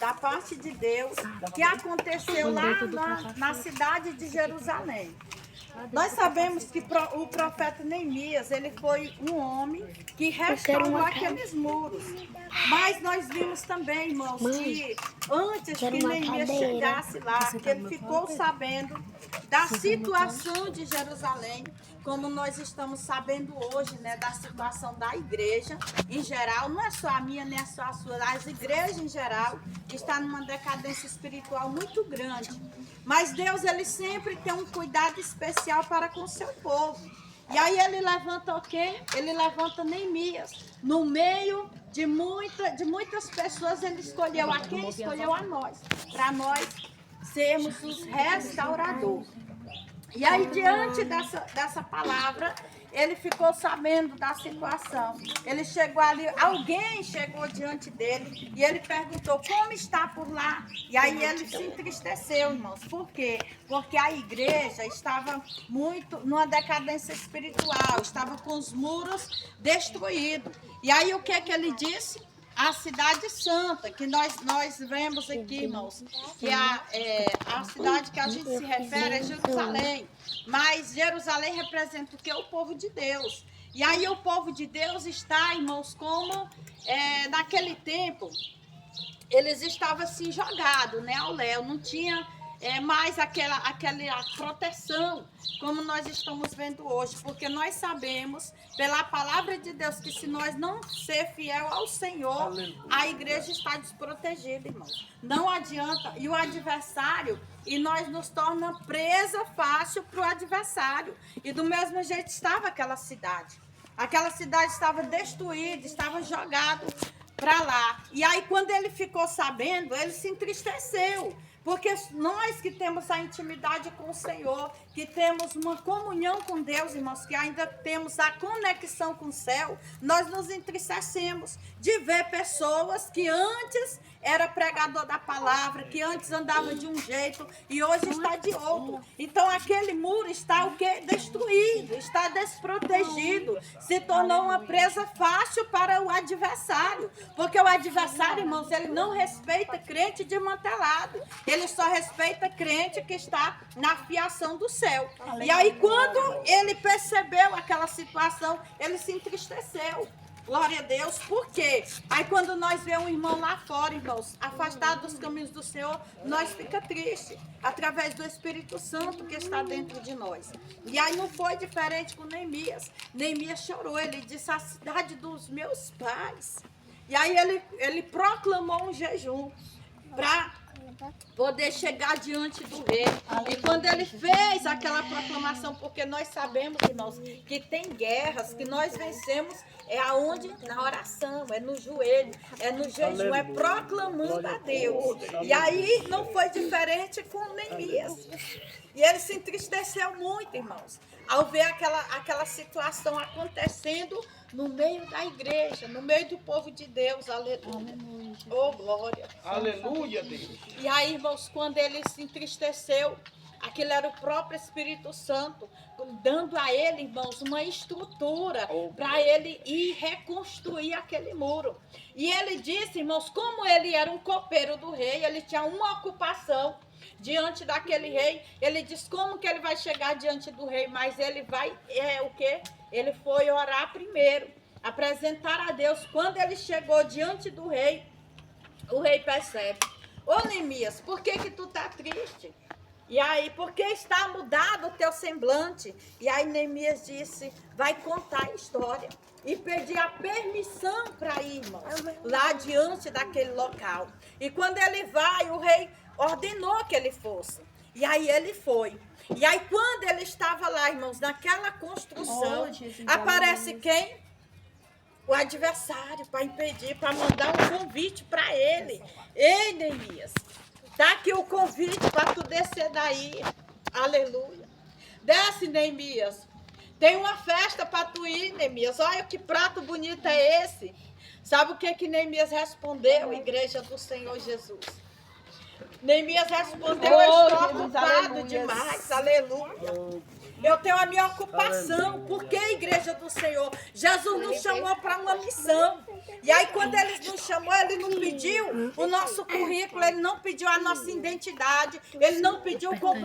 da parte de Deus que aconteceu lá na cidade de Jerusalém. Nós sabemos que o profeta Neemias, ele foi um homem que restaurou aqueles muros. Mas nós vimos também, irmãos, que antes que Neemias chegasse lá, que ele ficou sabendo da situação de Jerusalém, como nós estamos sabendo hoje, né, da situação da igreja em geral, não é só a minha, nem só a sua, as igrejas em geral estão numa decadência espiritual muito grande. Mas Deus, ele sempre tem um cuidado especial para com o seu povo. E aí ele levanta o quê? Ele levanta Neemias. No meio de muitas pessoas, ele escolheu a quem? Escolheu a nós. Para nós sermos os restauradores. E aí, diante dessa palavra, ele ficou sabendo da situação. Ele chegou ali, alguém chegou diante dele e ele perguntou como está por lá. E aí ele se entristeceu, irmãos. Por quê? Porque a igreja estava muito numa decadência espiritual, estava com os muros destruídos. E aí o que ele disse? A cidade santa, que nós vemos aqui, irmãos, que a cidade que a gente se refere é Jerusalém. Mas Jerusalém representa o que? O povo de Deus. E aí o povo de Deus está, irmãos, como naquele tempo, eles estavam assim jogados, né, ao léu, não tinha mais aquela proteção como nós estamos vendo hoje, porque nós sabemos pela palavra de Deus que se nós não ser fiel ao Senhor, aleluia, a igreja está desprotegida, irmãos. Não adianta, e o adversário, e nós nos torna presa fácil para o adversário, e do mesmo jeito estava aquela cidade estava destruída, estava jogado para lá. E aí quando ele ficou sabendo, ele se entristeceu. Porque nós que temos a intimidade com o Senhor, que temos uma comunhão com Deus, irmãos, que ainda temos a conexão com o céu, nós nos entristecemos de ver pessoas que antes era pregador da palavra, que antes andava de um jeito e hoje está de outro. Então aquele muro está o quê? Destruído, está desprotegido, se tornou uma presa fácil para o adversário, porque o adversário, irmãos, ele não respeita crente desmantelado, ele só respeita crente que está na fiação do céu. E aí quando ele percebeu aquela situação, ele se entristeceu. Glória a Deus, por quê? Aí quando nós vemos um irmão lá fora, irmãos, afastado dos caminhos do Senhor, nós fica triste, através do Espírito Santo que está dentro de nós. E aí não foi diferente com Neemias. Neemias chorou, ele disse, a cidade dos meus pais. E aí ele proclamou um jejum para poder chegar diante do rei. E quando ele fez aquela proclamação, porque nós sabemos, irmãos, que tem guerras que nós vencemos, é aonde? Na oração, é no joelho, é no jejum, é proclamando a Deus. E aí não foi diferente com Neemias. E ele se entristeceu muito, irmãos, ao ver aquela situação acontecendo no meio da igreja, no meio do povo de Deus. Aleluia. Oh, glória. Aleluia, Deus. E aí, irmãos, quando ele se entristeceu, aquilo era o próprio Espírito Santo dando a ele, irmãos, uma estrutura para ele ir reconstruir aquele muro. E ele disse, irmãos, como ele era um copeiro do rei, ele tinha uma ocupação diante daquele rei. Ele disse como que ele vai chegar diante do rei, mas ele vai, o quê? Ele foi orar primeiro, apresentar a Deus. Quando ele chegou diante do rei, o rei percebe, ô Neemias, por que tu tá triste? E aí, por que está mudado o teu semblante? E aí Neemias disse, vai contar a história. E pedir a permissão para ir, irmãos, lá diante daquele local. E quando ele vai, o rei ordenou que ele fosse. E aí ele foi. E aí quando ele estava lá, irmãos, naquela construção, aparece quem? O adversário, para impedir, para mandar um convite para ele. Ei, Neemias, tá aqui o convite para tu descer daí. Aleluia. Desce, Neemias. Tem uma festa para tu ir, Neemias. Olha que prato bonito é esse. Sabe o que Neemias respondeu, igreja do Senhor Jesus? Neemias respondeu, eu estou ocupado demais. Aleluia. Eu tenho a minha ocupação. Porque a igreja do Senhor, Jesus nos chamou para uma missão. E aí, quando Ele nos chamou, Ele não pediu o nosso currículo, Ele não pediu a nossa identidade, Ele não pediu o compromisso.